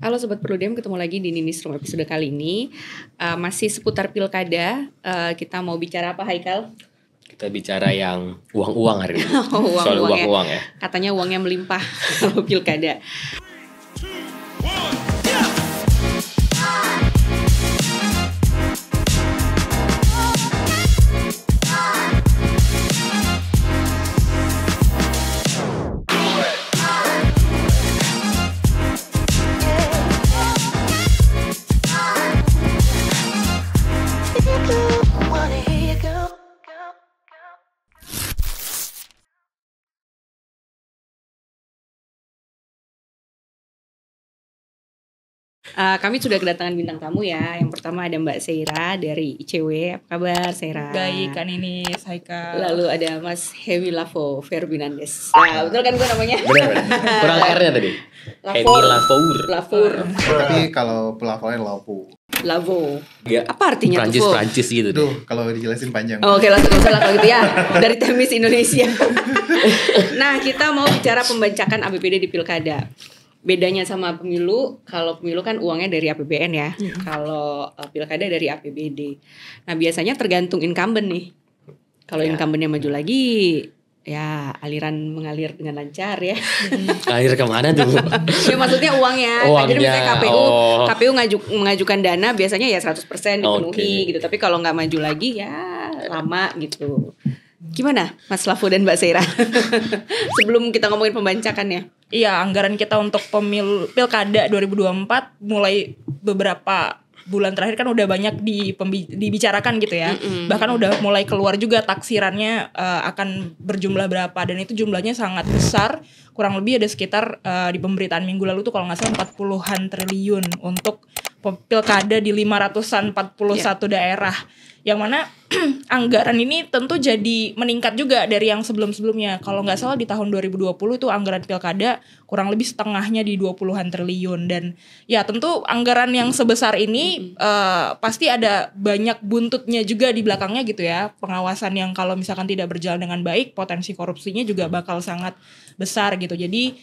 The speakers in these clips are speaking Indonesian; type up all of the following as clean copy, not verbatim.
Halo Sobat Perludem, ketemu lagi di Ninis Room episode kali ini. Masih seputar pilkada. Kita mau bicara apa, Haikal? Kita bicara yang uang-uang hari ini. Uang-uang Soal uang-uang ya. Katanya uangnya melimpah kalau pilkada. Kami sudah kedatangan bintang tamu ya. Yang pertama ada Mbak Seira dari ICW. Apa kabar Seira? Baik kan ini Haikal. Lalu ada Mas Hemi Lavo Ferdinandes. Betul kan gue namanya? Benar. Kurang R-nya tadi. Hemi Lavour. Tapi kalau pelafalan Lavo. Ya, Apa artinya tuh? Prancis gitu. Duh, kalau dijelasin panjang. Oke, langsung salah kalau gitu ya. Dari Temis Indonesia. Nah, kita mau bicara pembajakan APBD di pilkada. Bedanya sama pemilu, kalau pemilu kan uangnya dari APBN ya. Kalau pilkada dari APBD. Nah, biasanya tergantung incumbent nih. Kalau incumbentnya maju lagi, ya aliran mengalir dengan lancar ya. Akhir kemana tuh? Ya maksudnya uangnya. Jadi misalnya KPU mengajukan dana biasanya ya 100% dipenuhi gitu. Tapi kalau nggak maju lagi ya lama gitu. Gimana Mas Lavo dan Mbak Seira? Sebelum kita ngomongin pembajakannya. Iya, anggaran kita untuk pilkada 2024 mulai beberapa bulan terakhir kan udah banyak dibicarakan gitu ya. Bahkan udah mulai keluar juga taksirannya akan berjumlah berapa, dan itu jumlahnya sangat besar. Kurang lebih ada sekitar di pemberitaan minggu lalu tuh kalau nggak salah 40-an triliun untuk pilkada di 541 daerah. Yang mana anggaran ini tentu jadi meningkat juga dari yang sebelum-sebelumnya. Kalau nggak salah di tahun 2020 tuh anggaran pilkada kurang lebih setengahnya di 20-an triliun. Dan ya tentu anggaran yang sebesar ini pasti ada banyak buntutnya juga di belakangnya gitu ya. Pengawasan yang kalau misalkan tidak berjalan dengan baik, potensi korupsinya juga bakal sangat besar gitu. Jadi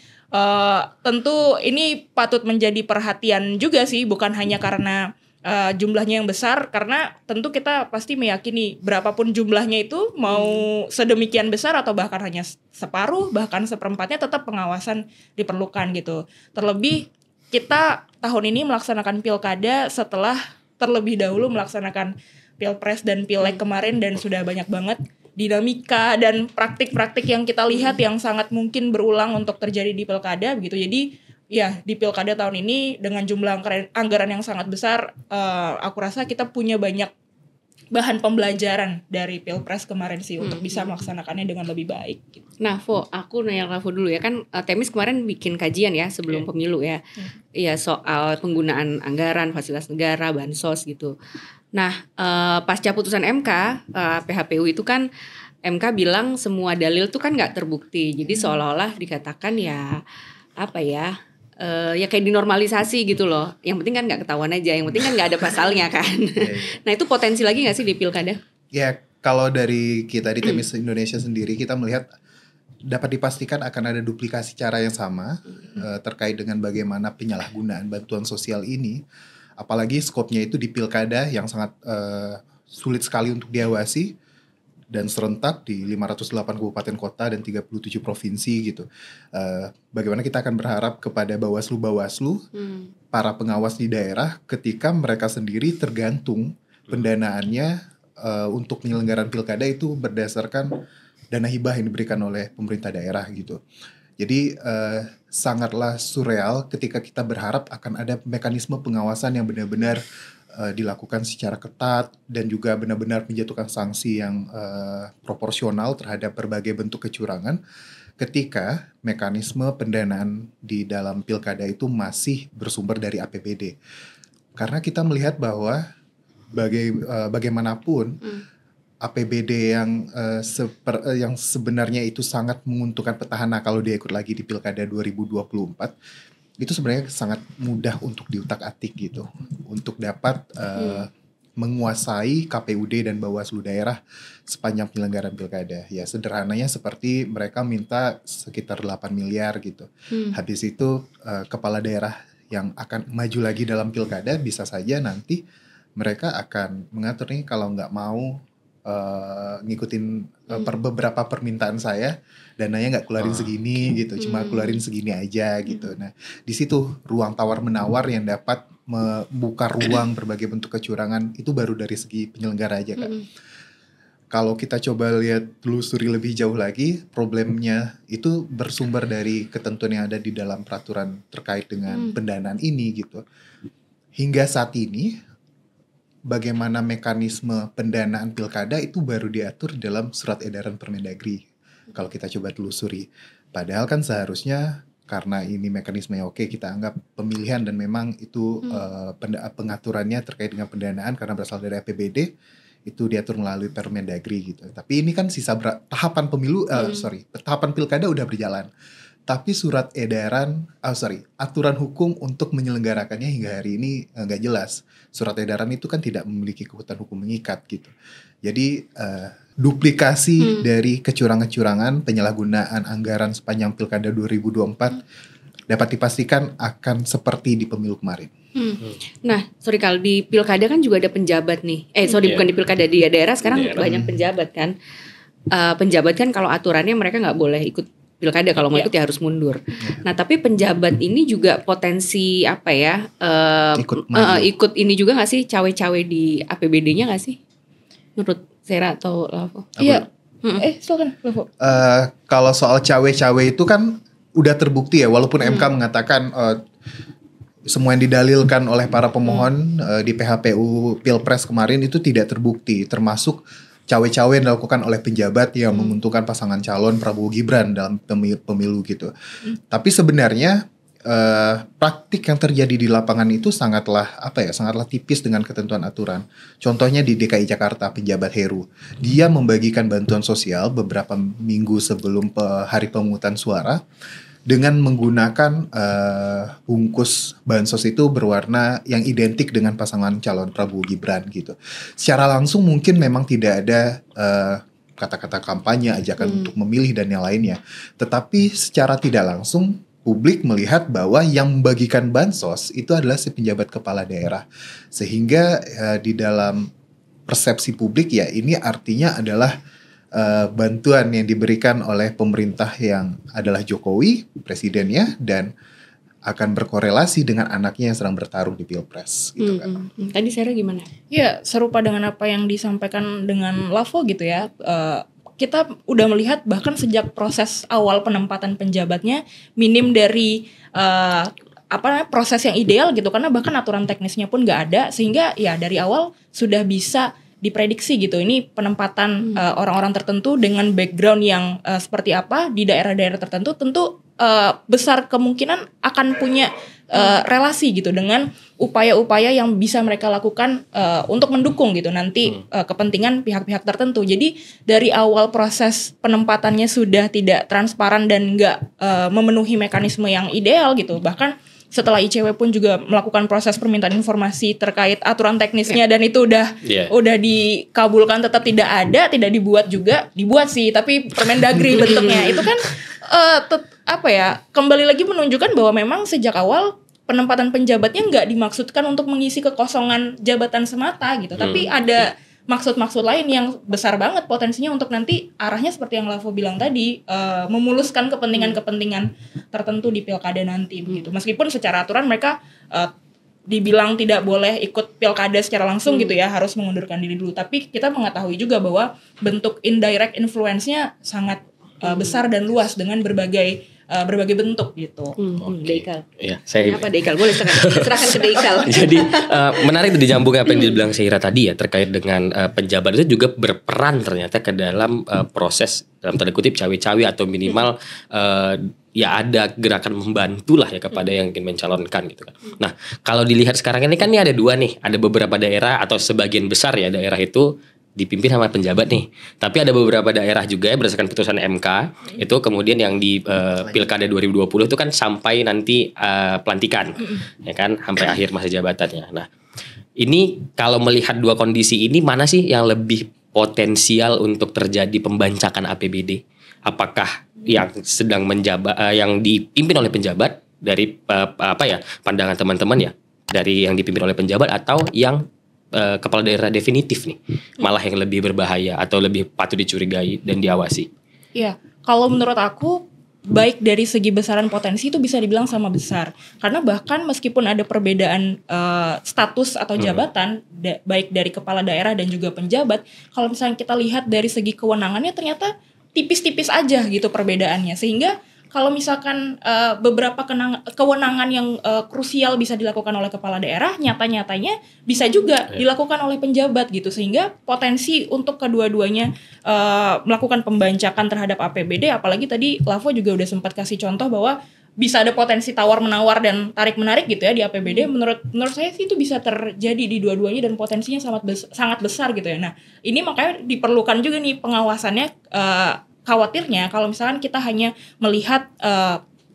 tentu ini patut menjadi perhatian juga sih, bukan hanya karena jumlahnya yang besar, karena tentu kita pasti meyakini berapapun jumlahnya itu mau sedemikian besar atau bahkan hanya separuh, bahkan seperempatnya, tetap pengawasan diperlukan gitu. Terlebih kita tahun ini melaksanakan pilkada setelah terlebih dahulu melaksanakan pilpres dan pileg kemarin, dan sudah banyak banget dinamika dan praktik-praktik yang kita lihat yang sangat mungkin berulang untuk terjadi di pilkada begitu. Jadi ya di pilkada tahun ini dengan jumlah anggaran yang sangat besar, aku rasa kita punya banyak bahan pembelajaran dari pilpres kemarin sih untuk bisa melaksanakannya dengan lebih baik gitu. Nah, aku nanya Lavo dulu ya, kan Temis kemarin bikin kajian ya sebelum pemilu ya. Iya, soal penggunaan anggaran, fasilitas negara, bansos gitu. Nah, pasca putusan MK, PHPU itu kan MK bilang semua dalil tuh kan nggak terbukti. Jadi seolah-olah dikatakan ya apa ya? Ya kayak dinormalisasi gitu loh. Yang penting kan nggak ketahuan aja. Yang penting kan nggak ada pasalnya kan. Nah, itu potensi lagi nggak sih di pilkada? Ya, kalau dari kita di Temis Indonesia sendiri, kita melihat dapat dipastikan akan ada duplikasi cara yang sama terkait dengan bagaimana penyalahgunaan bantuan sosial ini. Apalagi skopnya itu di pilkada yang sangat sulit sekali untuk diawasi dan serentak di 508 kabupaten kota dan 37 provinsi gitu. Bagaimana kita akan berharap kepada Bawaslu, para pengawas di daerah, ketika mereka sendiri tergantung pendanaannya untuk penyelenggaraan pilkada itu berdasarkan dana hibah yang diberikan oleh pemerintah daerah gitu. Jadi sangatlah surreal ketika kita berharap akan ada mekanisme pengawasan yang benar-benar dilakukan secara ketat dan juga benar-benar menjatuhkan sanksi yang proporsional terhadap berbagai bentuk kecurangan ketika mekanisme pendanaan di dalam pilkada itu masih bersumber dari APBD. Karena kita melihat bahwa bagaimanapun APBD yang sebenarnya itu sangat menguntungkan petahana kalau dia ikut lagi di pilkada 2024, itu sebenarnya sangat mudah untuk diutak-atik gitu, untuk dapat menguasai KPUD dan Bawaslu daerah sepanjang penyelenggaraan pilkada. Ya sederhananya seperti mereka minta sekitar 8 miliar gitu. Habis itu kepala daerah yang akan maju lagi dalam pilkada bisa saja nanti mereka akan mengatur nih kalau nggak mau ngikutin beberapa permintaan saya, dananya nggak keluarin segini gitu, cuma keluarin segini aja gitu. Nah di situ ruang tawar menawar yang dapat membuka ruang berbagai bentuk kecurangan itu baru dari segi penyelenggara aja kan. Kalau kita coba lihat telusuri lebih jauh lagi, problemnya itu bersumber dari ketentuan yang ada di dalam peraturan terkait dengan pendanaan ini gitu. Hingga saat ini bagaimana mekanisme pendanaan pilkada itu baru diatur dalam surat edaran Permendagri. Kalau kita coba telusuri. Padahal kan seharusnya karena ini mekanismenya oke, kita anggap pemilihan dan memang itu pengaturannya terkait dengan pendanaan karena berasal dari APBD itu diatur melalui Permendagri gitu. Tapi ini kan sisa tahapan pemilu, tahapan pilkada udah berjalan. Tapi surat edaran, aturan hukum untuk menyelenggarakannya hingga hari ini nggak jelas. Surat edaran itu kan tidak memiliki kekuatan hukum mengikat gitu. Jadi duplikasi dari kecurangan-kecurangan penyalahgunaan anggaran sepanjang pilkada 2024 dapat dipastikan akan seperti di pemilu kemarin. Nah, kalau di pilkada kan juga ada penjabat nih. Bukan di pilkada, di daerah sekarang banyak penjabat kan. Penjabat kan kalau aturannya mereka nggak boleh ikut pilkada, kalau mau ikut ya harus mundur. Nah, tapi penjabat ini juga potensi ikut ini juga nggak sih, cawe-cawe di APBD-nya nggak sih? Menurut Sera atau Lavo? Iya. Silakan Lavo. Kalau soal cawe-cawe itu kan udah terbukti ya, walaupun MK mengatakan semua yang didalilkan oleh para pemohon di PHPU Pilpres kemarin itu tidak terbukti, termasuk cawe-cawe yang dilakukan oleh penjabat yang menguntungkan pasangan calon Prabowo Gibran dalam pemilu gitu. Tapi sebenarnya praktik yang terjadi di lapangan itu sangatlah tipis dengan ketentuan aturan. Contohnya di DKI Jakarta, penjabat Heru, dia membagikan bantuan sosial beberapa minggu sebelum hari pemungutan suara dengan menggunakan bungkus bansos itu berwarna yang identik dengan pasangan calon Prabowo Gibran gitu. Secara langsung mungkin memang tidak ada kata-kata kampanye, ajakan untuk memilih dan yang lainnya. Tetapi secara tidak langsung publik melihat bahwa yang membagikan bansos itu adalah si penjabat kepala daerah. Sehingga di dalam persepsi publik ya ini artinya adalah bantuan yang diberikan oleh pemerintah yang adalah Jokowi, presidennya, dan akan berkorelasi dengan anaknya yang sedang bertarung di Pilpres gitu kan. Tadi Sarah gimana? Ya, serupa dengan apa yang disampaikan dengan Lavo gitu ya. Kita udah melihat bahkan sejak proses awal penempatan penjabatnya minim dari proses yang ideal gitu, karena bahkan aturan teknisnya pun nggak ada, sehingga ya dari awal sudah bisa diprediksi gitu ini penempatan orang-orang tertentu dengan background yang seperti apa di daerah-daerah tertentu tentu besar kemungkinan akan punya relasi gitu dengan upaya-upaya yang bisa mereka lakukan untuk mendukung gitu nanti kepentingan pihak-pihak tertentu. Jadi dari awal proses penempatannya sudah tidak transparan dan nggak memenuhi mekanisme yang ideal gitu. Bahkan setelah ICW pun juga melakukan proses permintaan informasi terkait aturan teknisnya dan itu udah dikabulkan, tetap tidak dibuat sih, tapi Permendagri bentuknya itu kan kembali lagi menunjukkan bahwa memang sejak awal penempatan penjabatnya nggak dimaksudkan untuk mengisi kekosongan jabatan semata gitu, tapi ada maksud-maksud lain yang besar banget potensinya untuk nanti arahnya seperti yang Lavo bilang tadi, memuluskan kepentingan-kepentingan tertentu di pilkada nanti begitu. Meskipun secara aturan mereka dibilang tidak boleh ikut pilkada secara langsung gitu ya, harus mengundurkan diri dulu. Tapi kita mengetahui juga bahwa bentuk indirect influence-nya sangat besar dan luas dengan berbagai bentuk gitu. Deikal. Ya, Apa Deikal? Boleh serahkan ke Deikal. Jadi menarik itu dijambung apa yang dibilang Seira tadi ya, terkait dengan penjabat itu juga berperan ternyata ke dalam proses dalam tanda kutip cawe-cawe atau minimal ya ada gerakan membantu lah ya kepada yang ingin mencalonkan gitu kan. Nah, kalau dilihat sekarang ini kan ada dua nih, ada beberapa daerah atau sebagian besar ya daerah itu dipimpin sama penjabat nih. Tapi ada beberapa daerah juga ya berdasarkan putusan MK itu kemudian yang di Pilkada 2020 itu kan sampai nanti pelantikan ya kan, sampai akhir masa jabatannya. Nah, ini kalau melihat dua kondisi ini, mana sih yang lebih potensial untuk terjadi pembancakan APBD? Apakah yang sedang menjabat yang dipimpin oleh penjabat dari pandangan teman-teman ya, dari yang dipimpin oleh penjabat atau yang kepala daerah definitif nih, malah yang lebih berbahaya atau lebih patut dicurigai dan diawasi? Iya, kalau menurut aku baik dari segi besaran potensi itu bisa dibilang sama besar. Karena bahkan meskipun ada perbedaan status atau jabatan baik dari kepala daerah dan juga penjabat, kalau misalnya kita lihat dari segi kewenangannya ternyata tipis-tipis aja gitu perbedaannya. Sehingga kalau misalkan beberapa kewenangan yang krusial bisa dilakukan oleh kepala daerah, nyata-nyatanya bisa juga dilakukan oleh penjabat gitu. Sehingga potensi untuk kedua-duanya melakukan pembancakan terhadap APBD, apalagi tadi Lavo juga udah sempat kasih contoh bahwa bisa ada potensi tawar-menawar dan tarik-menarik gitu ya di APBD. Menurut saya sih itu bisa terjadi di dua-duanya dan potensinya sangat besar gitu ya. Nah, ini makanya diperlukan juga nih pengawasannya. Khawatirnya kalau misalkan kita hanya melihat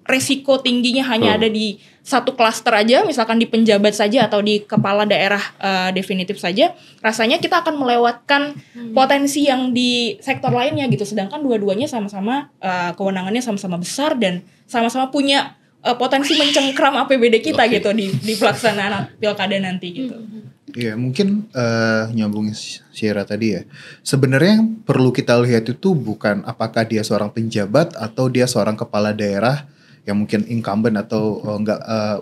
resiko tingginya hanya ada di satu klaster aja, misalkan di penjabat saja atau di kepala daerah definitif saja, rasanya kita akan melewatkan potensi yang di sektor lainnya gitu. Sedangkan dua-duanya sama-sama kewenangannya sama-sama besar dan sama-sama punya potensi mencengkram APBD kita gitu di pelaksanaan pilkada nanti gitu. Iya, mungkin nyambung Syira tadi ya. Sebenarnya yang perlu kita lihat itu bukan apakah dia seorang penjabat atau dia seorang kepala daerah yang mungkin incumbent atau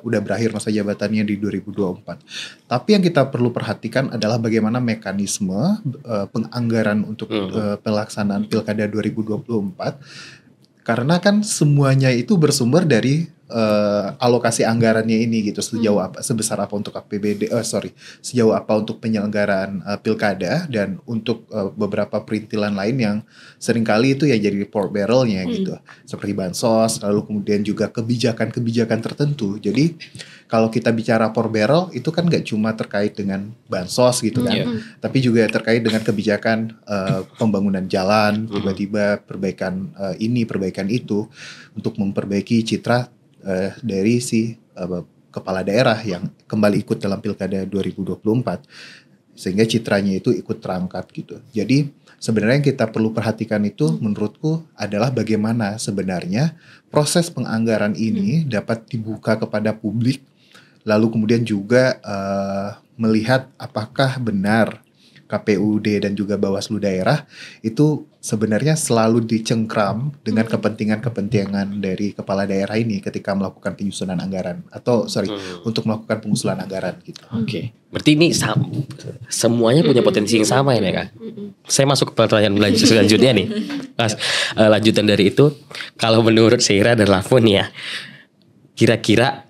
udah berakhir masa jabatannya di 2024. Tapi yang kita perlu perhatikan adalah bagaimana mekanisme penganggaran untuk pelaksanaan Pilkada 2024. Karena kan semuanya itu bersumber dari alokasi anggarannya ini gitu, sejauh apa, sebesar apa untuk APBD, sejauh apa untuk penyelenggaraan pilkada dan untuk beberapa perintilan lain yang seringkali itu ya jadi pork barrel-nya gitu, seperti bansos, lalu kemudian juga kebijakan-kebijakan tertentu. Jadi kalau kita bicara pork barrel itu kan nggak cuma terkait dengan bansos gitu kan, tapi juga terkait dengan kebijakan pembangunan jalan, tiba-tiba perbaikan ini, perbaikan itu untuk memperbaiki citra dari si kepala daerah yang kembali ikut dalam Pilkada 2024 sehingga citranya itu ikut terangkat gitu. Jadi sebenarnya yang kita perlu perhatikan itu menurutku adalah bagaimana sebenarnya proses penganggaran ini dapat dibuka kepada publik, lalu kemudian juga melihat apakah benar KPUD dan juga Bawaslu daerah itu sebenarnya selalu dicengkram dengan kepentingan-kepentingan dari kepala daerah ini ketika melakukan penyusunan anggaran atau untuk melakukan pengusulan anggaran gitu. Oke. Berarti ini semuanya punya potensi yang sama ya, Kak? Saya masuk ke pertanyaan selanjutnya nih. Mas, lanjutan dari itu, kalau menurut Syira dan Lavo nih ya, kira-kira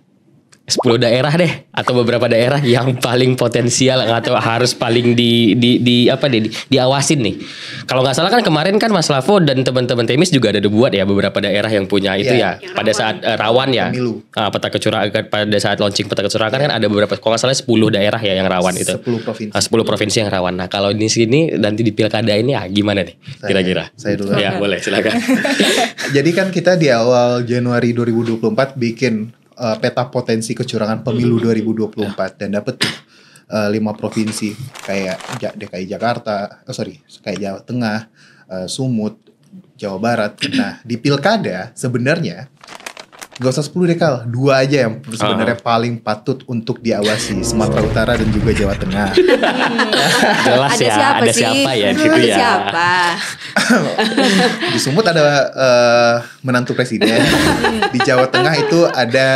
10 daerah deh atau beberapa daerah yang paling potensial atau harus paling diawasin nih. Kalau nggak salah kan kemarin kan Mas Lavo dan teman-teman Temis juga ada buat ya beberapa daerah yang punya itu ya pada saat rawan ya. Peta kecurangan pada saat launching peta kecurangan kan ada beberapa, kalau nggak salah 10 daerah ya yang rawan itu. 10 provinsi. 10 provinsi yang rawan. Nah, kalau di sini nanti di pilkada ini ya gimana nih kira-kira? Saya dulu. Ya, boleh silakan. Jadi kan kita di awal Januari 2024 bikin peta potensi kecurangan pemilu 2024 dan dapet 5 provinsi kayak DKI Jakarta, kayak Jawa Tengah, Sumut, Jawa Barat. Nah di pilkada sebenarnya gak usah 10 dekal, 2 aja yang sebenarnya paling patut untuk diawasi, Sumatera Utara dan juga Jawa Tengah. Jelas ada ya, siapa ada sih? siapa ya gitu Ada ya. siapa? Di Sumut ada menantu presiden. Di Jawa Tengah itu ada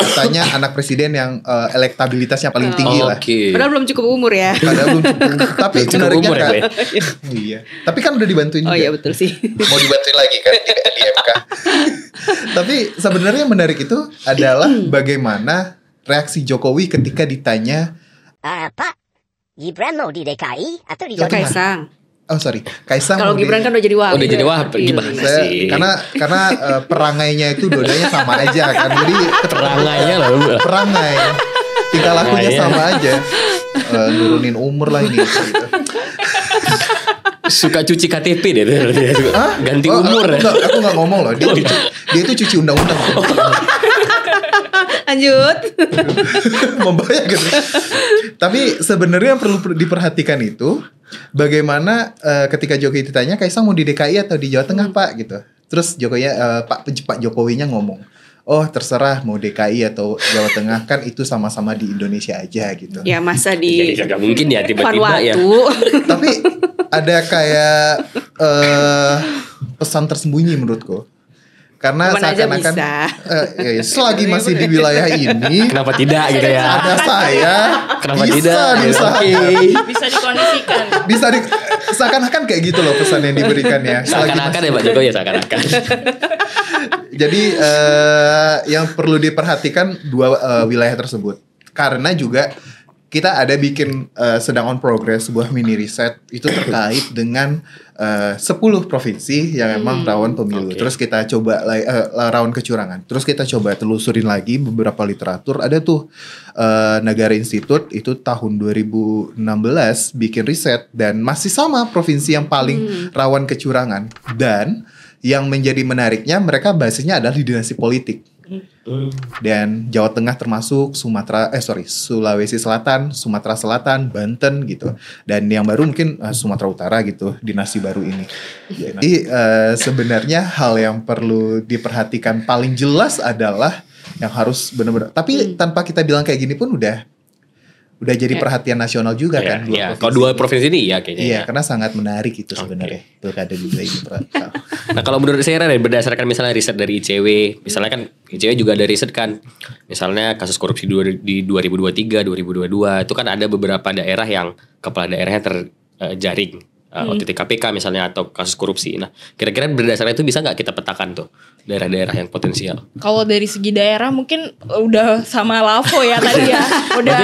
katanya anak presiden yang elektabilitasnya paling tinggi lah. Oke. Padahal belum cukup umur ya. Padahal belum cukup. Tapi Belum cukup menariknya umur ya, kan. Gue? Iya. Tapi kan udah dibantuin Oh juga. iya betul sih. Mau dibantuin lagi kan di MK. Tapi sebenarnya yang menarik itu adalah bagaimana reaksi Jokowi ketika ditanya, Pak, Gibran mau di DKI atau di Jawa Tengah? Kaisang. Kaisang Kalau mau Gibran kan udah jadi wahab. Udah jadi wahab, Iya. gimana saya, sih? karena perangainya itu dua-duanya sama aja kan. Jadi Perangainya loh. perangai tingkah lakunya Perangainya. sama aja. Nurunin umur lah ini gitu. Suka cuci KTP deh. Ganti Oh, umur ya. aku nggak ngomong loh. Dia itu cuci undang-undang. Lanjut. Membayar gitu. Tapi sebenarnya yang perlu diperhatikan itu bagaimana ketika Jokowi ditanya Kaisang mau di DKI atau di Jawa Tengah Pak gitu. Terus Jokowi Pak Jokowinya ngomong, oh terserah mau DKI atau Jawa Tengah kan itu sama-sama di Indonesia aja gitu. Ya masa Jadi di kagak mungkin ya tiba-tiba ya. Vanuatu. Tapi ada kayak pesan tersembunyi menurutku. Karena Kemana aja seakan-akan bisa. ya, selagi masih di wilayah ini Kenapa tidak gitu ya? ada saya Kenapa bisa tidak? diusahakan. Bisa dikondisikan. Bisa seakan-akan kayak gitu loh pesan yang diberikan ya. Selagi Seakan-akan ya Pak Jokowi ya seakan-akan. Jadi yang perlu diperhatikan dua wilayah tersebut. Karena juga kita ada bikin sedang on progress sebuah mini riset itu terkait dengan 10 provinsi yang emang rawan pemilu. Oke. Terus kita coba rawan kecurangan. Terus kita coba telusurin lagi beberapa literatur. Ada tuh Negara Institute itu tahun 2016 bikin riset dan masih sama provinsi yang paling rawan kecurangan. Dan yang menjadi menariknya mereka basisnya adalah di dinasti politik. Dan Jawa Tengah termasuk Sulawesi Selatan, Sumatera Selatan, Banten gitu. Dan yang baru mungkin Sumatera Utara gitu, dinasti baru ini. Jadi sebenarnya hal yang perlu diperhatikan paling jelas adalah yang harus benar-benar. Tapi tanpa kita bilang kayak gini pun udah jadi perhatian nasional juga kan. Iya, kalau dua provinsi ini ya kayaknya. Iya, ya. karena sangat menarik itu sebenarnya pilkada di wilayah ini. Nah kalau menurut saya Ren, berdasarkan misalnya riset dari ICW, misalnya kan ICW juga ada riset kan, misalnya kasus korupsi di 2023, 2022 itu kan ada beberapa daerah yang kepala daerahnya terjaring OTT KPK misalnya atau kasus korupsi. Nah kira-kira berdasarkan itu bisa nggak kita petakan tuh daerah-daerah yang potensial? Kalau dari segi daerah mungkin udah sama Lavo ya tadi ya. Udah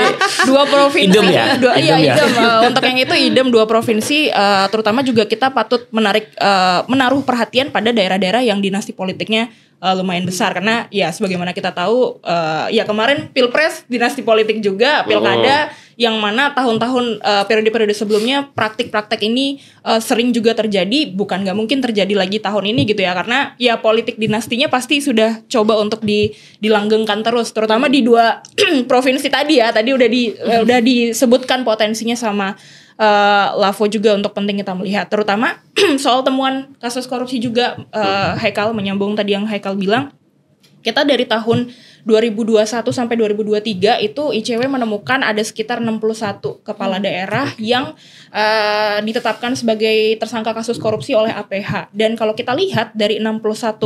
dua provinsi. Idem ya? Iya Idem ya? idem. Untuk yang itu idem dua provinsi. Terutama juga kita patut menaruh perhatian pada daerah-daerah yang dinasti politiknya lumayan besar. Karena ya sebagaimana kita tahu ya kemarin Pilpres dinasti politik juga, Pilkada yang mana tahun-tahun periode-periode sebelumnya praktik-praktek ini sering juga terjadi. Bukan nggak mungkin terjadi lagi tahun ini gitu ya. Karena ya politik dinastinya pasti sudah coba untuk dilanggengkan terus. Terutama di dua provinsi tadi ya. Tadi udah disebutkan potensinya sama Lavo juga untuk penting kita melihat. Terutama soal temuan kasus korupsi juga Haikal menyambung tadi yang Haikal bilang. Kita dari tahun 2021 sampai 2023 itu ICW menemukan ada sekitar 61 kepala daerah yang ditetapkan sebagai tersangka kasus korupsi oleh APH. Dan kalau kita lihat dari 61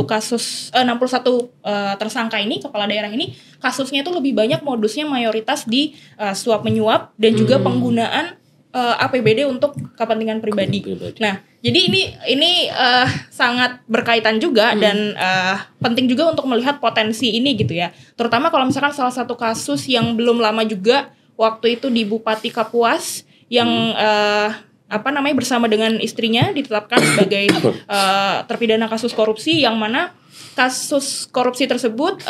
tersangka ini, kepala daerah ini, kasusnya itu lebih banyak modusnya mayoritas di suap menyuap dan juga penggunaan APBD untuk kepentingan pribadi. Nah, jadi ini sangat berkaitan juga dan penting juga untuk melihat potensi ini gitu ya. Terutama kalau misalkan salah satu kasus yang belum lama juga waktu itu di Bupati Kapuas yang bersama dengan istrinya ditetapkan sebagai terpidana kasus korupsi, yang mana kasus korupsi tersebut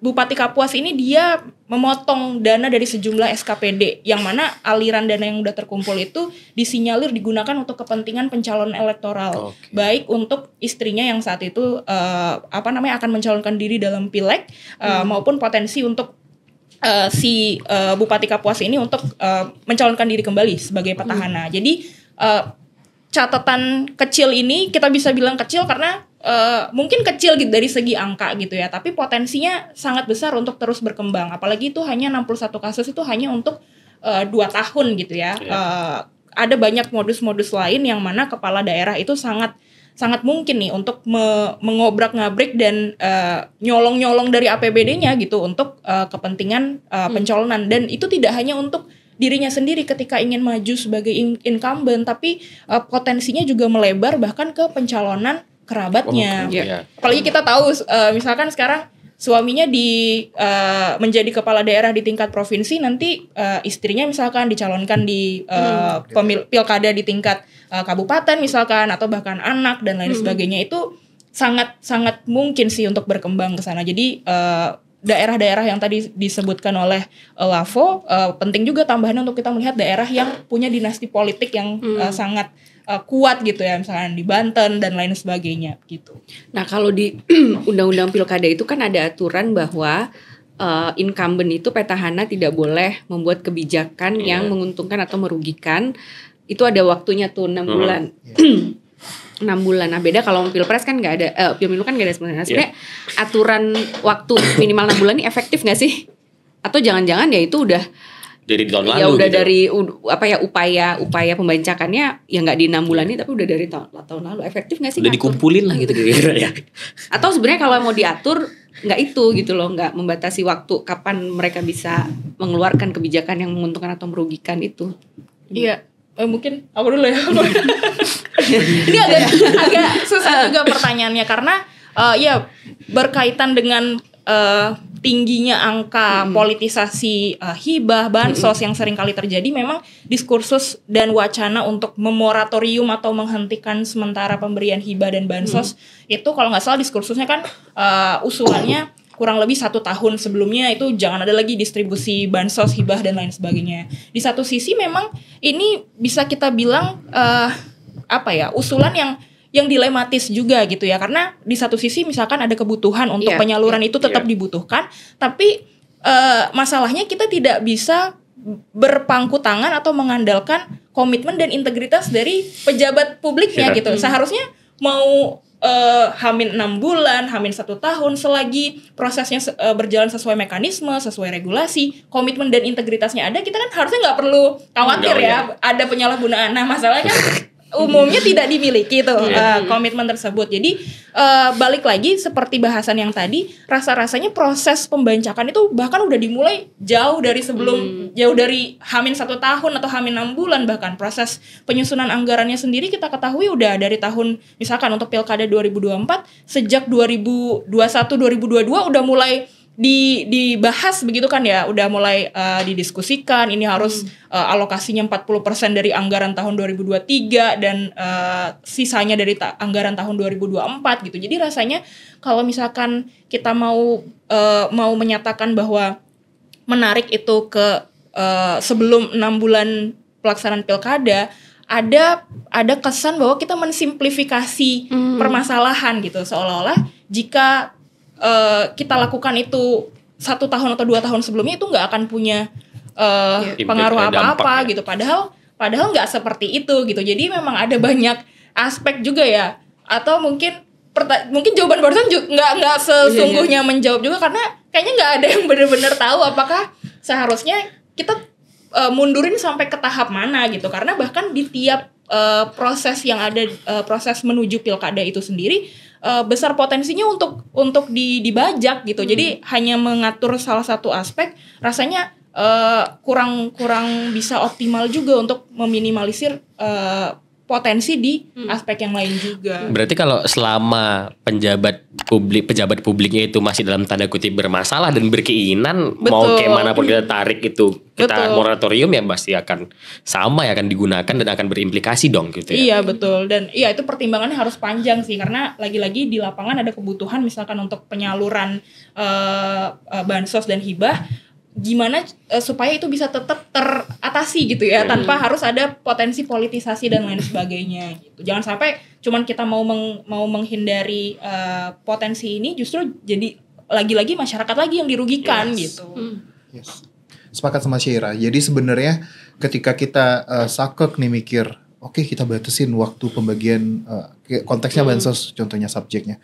Bupati Kapuas ini dia memotong dana dari sejumlah SKPD, yang mana aliran dana yang udah terkumpul itu disinyalir digunakan untuk kepentingan pencalonan elektoral, baik untuk istrinya yang saat itu akan mencalonkan diri dalam pileg maupun potensi untuk Bupati Kapuas ini untuk mencalonkan diri kembali sebagai petahana. Jadi catatan kecil ini kita bisa bilang kecil karena mungkin kecil gitu dari segi angka gitu ya, tapi potensinya sangat besar untuk terus berkembang. Apalagi itu hanya 61 kasus itu hanya untuk 2 tahun gitu ya. Ada banyak modus-modus lain yang mana kepala daerah itu sangat mungkin nih untuk mengobrak-ngabrik dan nyolong-nyolong dari APBD-nya gitu untuk kepentingan pencalonan. Dan itu tidak hanya untuk dirinya sendiri ketika ingin maju sebagai incumbent, tapi potensinya juga melebar bahkan ke pencalonan kerabatnya. Apalagi kita tahu misalkan sekarang suaminya menjadi kepala daerah di tingkat provinsi, nanti istrinya misalkan dicalonkan di pilkada di tingkat kabupaten misalkan, atau bahkan anak dan lain sebagainya. Itu sangat mungkin sih untuk berkembang ke sana. Jadi daerah-daerah yang tadi disebutkan oleh Lavo, penting juga tambahan untuk kita melihat daerah yang punya dinasti politik yang sangat kuat gitu ya, misalnya di Banten dan lain sebagainya gitu. Nah kalau di undang-undang pilkada itu kan ada aturan bahwa incumbent itu petahana tidak boleh membuat kebijakan yang menguntungkan atau merugikan. Itu ada waktunya tuh 6 bulan. 6 bulan. Nah beda kalau pilpres kan nggak ada, pemilu kan nggak ada sebenarnya. Sebenarnya aturan waktu minimal 6 bulan ini efektif nggak sih? Atau jangan-jangan ya itu udah Dari tahun lalu ya udah gitu. dari upaya pembancakannya ya nggak di 6 bulan ini, tapi udah dari tahun lalu. Efektif nggak sih? Udah ngatur? dikumpulin lah gitu kira-kira ya. Atau sebenarnya kalau mau diatur nggak itu gitu loh, nggak membatasi waktu kapan mereka bisa mengeluarkan kebijakan yang menguntungkan atau merugikan itu. Iya, mungkin aku dulu ya. Ini agak susah juga pertanyaannya karena ya berkaitan dengan tingginya angka politisasi hibah, bansos yang sering kali terjadi. Memang diskursus dan wacana untuk memoratorium atau menghentikan sementara pemberian hibah dan bansos itu kalau nggak salah diskursusnya kan usulannya kurang lebih 1 tahun sebelumnya itu jangan ada lagi distribusi bansos, hibah dan lain sebagainya. Di satu sisi memang ini bisa kita bilang usulan yang dilematis juga gitu ya, karena di satu sisi misalkan ada kebutuhan untuk penyaluran itu tetap dibutuhkan, tapi masalahnya kita tidak bisa berpangku tangan atau mengandalkan komitmen dan integritas dari pejabat publiknya gitu. Seharusnya mau hamin 6 bulan, hamin 1 tahun, selagi prosesnya berjalan sesuai mekanisme, sesuai regulasi, komitmen dan integritasnya ada, kita kan harusnya nggak perlu khawatir ada penyalahgunaan. Nah masalahnya kan umumnya tidak dimiliki tuh komitmen tersebut. Jadi balik lagi seperti bahasan yang tadi, rasa-rasanya proses pembancakan itu bahkan udah dimulai jauh dari sebelum, jauh dari hamin 1 tahun atau hamin 6 bulan. Bahkan proses penyusunan anggarannya sendiri kita ketahui udah dari tahun, misalkan untuk Pilkada 2024 sejak 2021-2022 udah mulai dibahas begitu kan ya, udah mulai didiskusikan ini harus alokasinya 40% dari anggaran tahun 2023 dan sisanya dari anggaran tahun 2024 gitu. Jadi rasanya kalau misalkan kita mau menyatakan bahwa menarik itu ke sebelum 6 bulan pelaksanaan pilkada, ada kesan bahwa kita mensimplifikasi permasalahan gitu, seolah-olah jika kita lakukan itu 1 tahun atau 2 tahun sebelumnya itu nggak akan punya pengaruh apa-apa gitu. Padahal nggak seperti itu gitu. Jadi memang ada banyak aspek juga ya. Atau mungkin jawaban barusan nggak sesungguhnya menjawab juga, karena kayaknya nggak ada yang benar-benar tahu apakah seharusnya kita mundurin sampai ke tahap mana gitu. Karena bahkan di tiap proses yang ada, proses menuju pilkada itu sendiri besar potensinya untuk dibajak gitu. Jadi hanya mengatur salah satu aspek rasanya kurang bisa optimal juga untuk meminimalisir potensi di aspek yang lain juga. Berarti kalau selama pejabat publiknya itu masih dalam tanda kutip bermasalah dan berkeinginan, mau kayak manapun kita tarik itu, kita moratorium ya pasti akan sama ya, akan digunakan dan akan berimplikasi dong gitu ya. Iya betul, dan iya itu pertimbangannya harus panjang sih, karena lagi-lagi di lapangan ada kebutuhan misalkan untuk penyaluran bansos dan hibah, gimana supaya itu bisa tetap teratasi gitu ya, tanpa harus ada potensi politisasi dan lain sebagainya gitu. Jangan sampai cuman kita mau menghindari potensi ini, justru jadi lagi-lagi masyarakat lagi yang dirugikan gitu. Yes. Sepakat sama Syaira. Jadi sebenarnya ketika kita saklek nih mikir, oke, kita batasin waktu pembagian, konteksnya bansos contohnya subjeknya,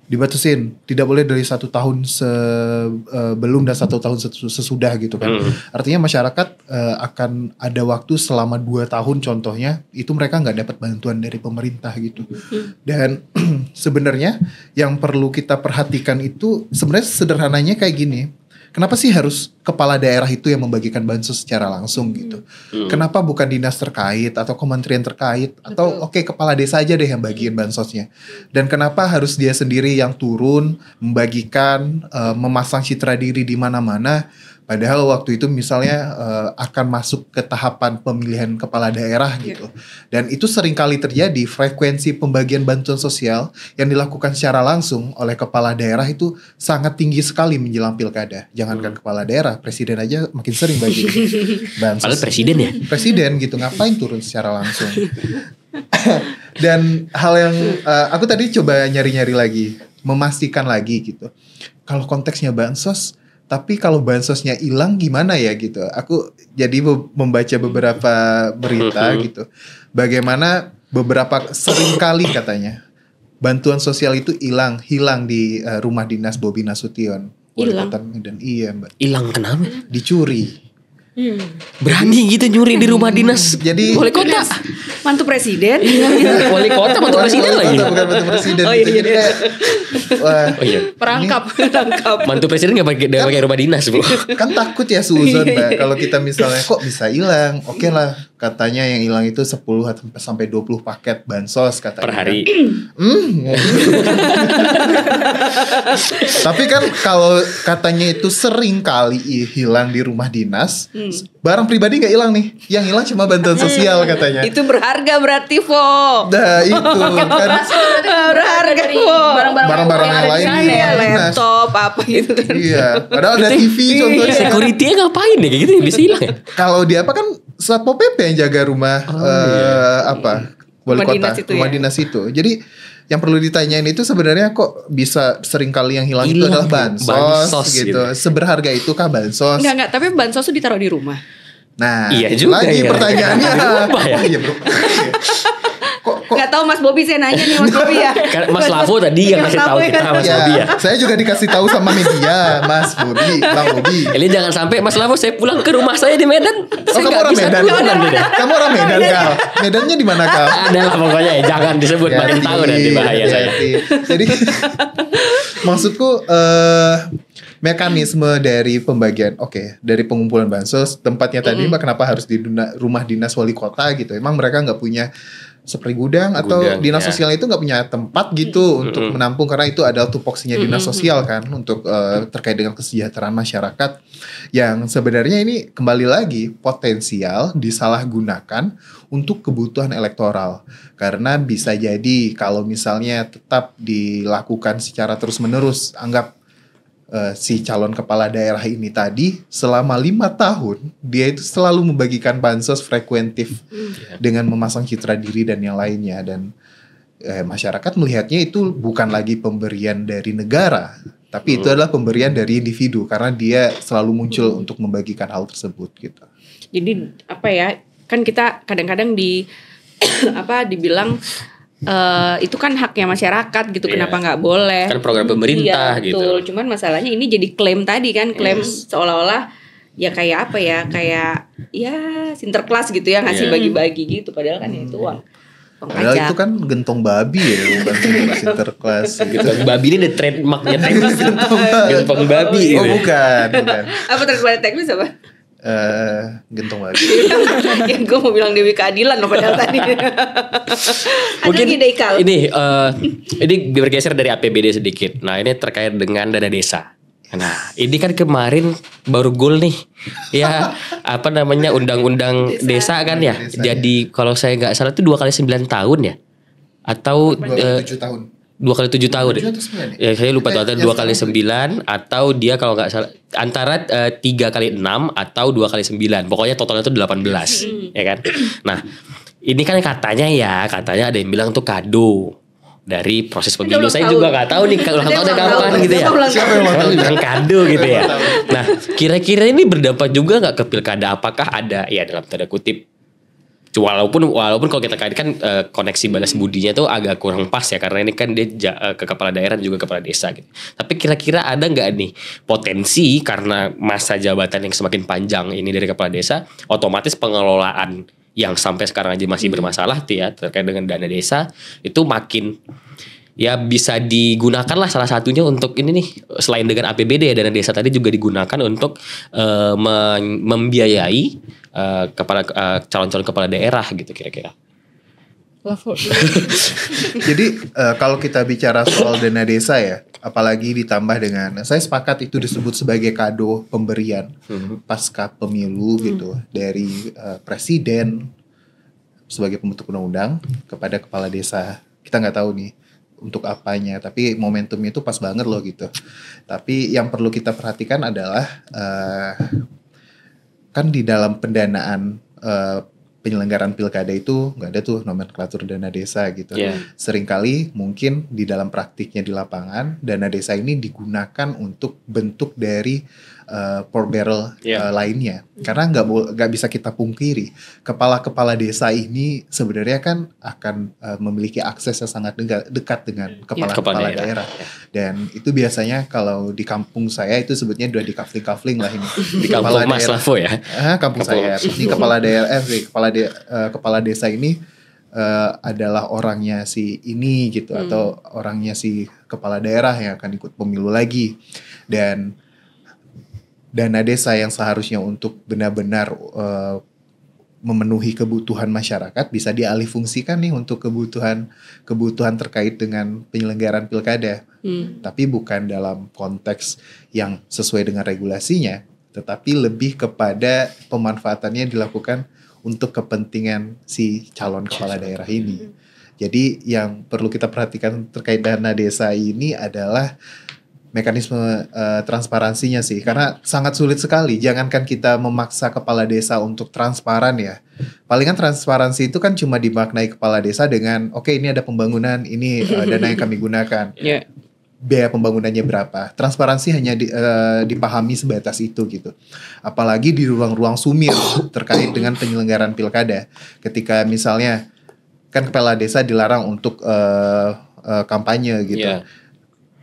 dibatasin, tidak boleh dari 1 tahun sebelum dan 1 tahun sesudah gitu kan. Artinya masyarakat akan ada waktu selama 2 tahun contohnya, itu mereka nggak dapat bantuan dari pemerintah gitu. Dan sebenarnya yang perlu kita perhatikan itu sebenarnya sederhananya kayak gini. Kenapa sih harus kepala daerah itu yang membagikan bansos secara langsung gitu? Kenapa bukan dinas terkait atau kementerian terkait atau kepala desa aja deh yang bagiin bansosnya? Dan kenapa harus dia sendiri yang turun membagikan, memasang citra diri di mana-mana? Padahal waktu itu misalnya akan masuk ke tahapan pemilihan kepala daerah gitu. Dan itu seringkali terjadi, frekuensi pembagian bantuan sosial yang dilakukan secara langsung oleh kepala daerah itu sangat tinggi sekali menjelang pilkada. Jangankan kepala daerah, presiden aja makin sering bagi bansos. Padahal presiden ya? Presiden gitu, ngapain turun secara langsung. Dan hal yang aku tadi coba nyari-nyari lagi, memastikan lagi gitu. Kalau konteksnya bansos, tapi kalau bansosnya hilang gimana ya gitu. Aku jadi membaca beberapa berita gitu. Bagaimana sering kali katanya bantuan sosial itu hilang di rumah dinas Bobi Nasution. Wali Hilang? Kota Medan. Iya Mbak. Hilang kenapa? Dicuri. Berani gitu nyuri di rumah dinas. Jadi Wali kota, mantu presiden. Wali kota mantu presiden lagi. Bukan mantu presiden. Oh, iya, gitu. Jadi iya. kayak, wah, Oh iya. Perangkap. Mantu presiden nggak pakai rumah dinas, Bu. kan takut ya suzon Mbak. Kalau kita misalnya kok bisa hilang, oke lah. Katanya yang hilang itu 10 sampai 20 paket bansos katanya. Per hari. Tapi kan kalau katanya itu sering kali hilang di rumah dinas, barang pribadi nggak hilang nih. Yang hilang cuma bantuan sosial katanya. Itu berharga berarti, Vo. Nah itu kan Berharga, Vo. barang-barang yang lain Kan di ya, rumah dinas. laptop apa gitu kan. Iya, padahal ada TV contohnya. Security-nya ngapain ya kayak gitu bisa hilang ya? Kalau dia apa kan Satpol PP yang jaga rumah wali Rumah kota, dinas itu rumah ya? dinas itu. Jadi yang perlu ditanyain itu sebenarnya kok bisa sering kali yang hilang itu Hilang, adalah bansos, bansos gitu. gitu. Seberharga itukah bansos? Enggak, tapi bansos tuh ditaruh di rumah. Nah, Iya juga lagi ya. pertanyaannya. Di rumah ya? Oh iya, bro. Kok Enggak tahu Mas Bobi, saya nanya nih Mas Bobi ya. Kan Mas Lavo tadi yang Mas kasih tahu Lavo kita ya. Mas ya, Bobi ya. saya juga dikasih tahu sama media, Mas Bobi, Bang Bobi. Eli jangan sampai Mas Lavo saya pulang ke rumah saya di Medan. Saya kamu nggak orang bisa Medan? pulang gitu. Kamu orang Medan, Kal? Medannya di mana, Kal? Ada lah pokoknya ya, jangan disebut makin tahu nanti bahaya saya. Jadi maksudku mekanisme dari pembagian, dari pengumpulan bansos tempatnya tadi, kenapa harus di rumah dinas wali kota gitu? Emang mereka nggak punya seperti gudang atau Gudang, dinas ya. sosial itu nggak punya tempat gitu untuk menampung, karena itu adalah tupoksinya dinas sosial kan untuk terkait dengan kesejahteraan masyarakat yang sebenarnya ini kembali lagi potensial disalahgunakan untuk kebutuhan elektoral, karena bisa jadi kalau misalnya tetap dilakukan secara terus menerus, anggap si calon kepala daerah ini tadi selama 5 tahun dia itu selalu membagikan bansos frekuentif dengan memasang citra diri dan yang lainnya, dan masyarakat melihatnya itu bukan lagi pemberian dari negara, tapi itu adalah pemberian dari individu karena dia selalu muncul untuk membagikan hal tersebut gitu. Jadi apa ya? Kan kita kadang-kadang dibilang itu kan haknya masyarakat gitu, Iya. kenapa nggak boleh? Kan program pemerintah Iya, gitu. betul. Cuman masalahnya ini jadi klaim tadi kan, klaim seolah-olah ya kayak apa ya, kayak ya sinterklas gitu ya, ngasih Iya. bagi-bagi gitu, padahal kan itu uang Padahal pajak. itu kan gentong babi ya, bukan sinterklas gitu. Gentong babi ini the trademarknya teknis. Gentong babi. Oh gitu. bukan. Apa terus teknis apa? Gentong babi. Yang gue mau bilang Dewi Keadilan loh padahal tadi. Mungkin Ada ide Ikal. ini bergeser dari APBD sedikit. Nah ini terkait dengan dana desa. Nah ini kan kemarin baru goal nih, ya apa namanya undang-undang desa kan ya. Desa, Jadi kalau saya nggak salah itu 2 kali 9 tahun ya, atau 27 tahun. 2 kali 7 tahun. 7 atau 9 Ya saya lupa tuh, Ya, 2 kali 9 atau dia kalau nggak salah antara 3 kali 6 atau 2 kali 9. Pokoknya totalnya itu 18, ya kan. Nah ini kan katanya ada yang bilang tuh kado dari proses pemilu. Saya juga nggak tahu nih kalau tahunnya kapan gitu ya. Siapa yang ulang tahun? Bilang kado gitu ya. Nah kira-kira ini berdampak juga nggak ke pilkada? Apakah ada ya dalam tanda kutip, walaupun kalau kita kaitkan koneksi balas budinya tuh agak kurang pas ya, karena ini kan dia ke kepala daerah dan juga kepala desa gitu. Tapi kira-kira ada nggak nih potensi karena masa jabatan yang semakin panjang ini dari kepala desa, otomatis pengelolaan yang sampai sekarang aja masih bermasalah tuh ya terkait dengan dana desa itu makin ya bisa digunakan lah salah satunya untuk ini nih, selain dengan APBD ya, dana desa tadi juga digunakan untuk membiayai calon-calon kepala daerah gitu kira-kira. Jadi kalau kita bicara soal dana desa ya, apalagi ditambah dengan, saya sepakat itu disebut sebagai kado pemberian pasca pemilu gitu dari presiden sebagai pembentuk undang-undang kepada kepala desa. Kita nggak tahu nih untuk apanya, tapi momentumnya itu pas banget loh gitu. Tapi yang perlu kita perhatikan adalah kan di dalam pendanaan penyelenggaraan pilkada itu nggak ada tuh nomenklatur dana desa gitu. Yeah. Seringkali mungkin di dalam praktiknya di lapangan dana desa ini digunakan untuk bentuk dari pork barrel lainnya. Karena nggak bisa kita pungkiri, kepala desa ini sebenarnya kan akan memiliki akses yang sangat dekat dengan kepala daerah. Dan itu biasanya kalau di kampung saya itu sebutnya udah di kafling lah ini. Di kampung Mas Lavo ya. Kampung saya. Ini kepala desa ini adalah orangnya si ini gitu, atau orangnya si kepala daerah yang akan ikut pemilu lagi. Dan dana desa yang seharusnya untuk benar-benar memenuhi kebutuhan masyarakat bisa dialihfungsikan nih untuk kebutuhan terkait dengan penyelenggaraan pilkada. Tapi bukan dalam konteks yang sesuai dengan regulasinya, tetapi lebih kepada pemanfaatannya dilakukan untuk kepentingan si calon kepala daerah ini. Jadi yang perlu kita perhatikan terkait dana desa ini adalah mekanisme transparansinya sih, karena sangat sulit sekali. Jangankan kita memaksa kepala desa untuk transparan ya, palingan transparansi itu kan cuma dimaknai kepala desa dengan oke, ini ada pembangunan, ini dana yang kami gunakan, biaya pembangunannya berapa. Transparansi hanya dipahami sebatas itu gitu. Apalagi di ruang-ruang sumir terkait dengan penyelenggaraan pilkada, ketika misalnya kan kepala desa dilarang untuk kampanye gitu.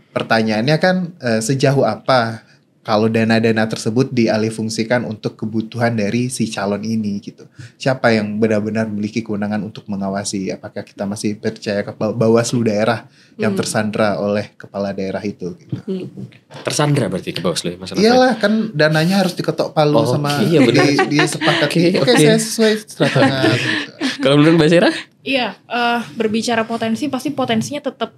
Pertanyaannya kan sejauh apa kalau dana-dana tersebut dialihfungsikan untuk kebutuhan dari si calon ini gitu. Siapa yang benar-benar memiliki kewenangan untuk mengawasi? Apakah kita masih percaya ke Bawaslu daerah yang tersandra oleh kepala daerah itu gitu. Tersandra berarti ke Bawaslu ya, masalah. Iyalah, kan dananya harus diketok palu sama disepakati. Oke, saya sesuai strategi. Kalau menurut Mbak Sera? Iya, berbicara potensi pasti potensinya tetap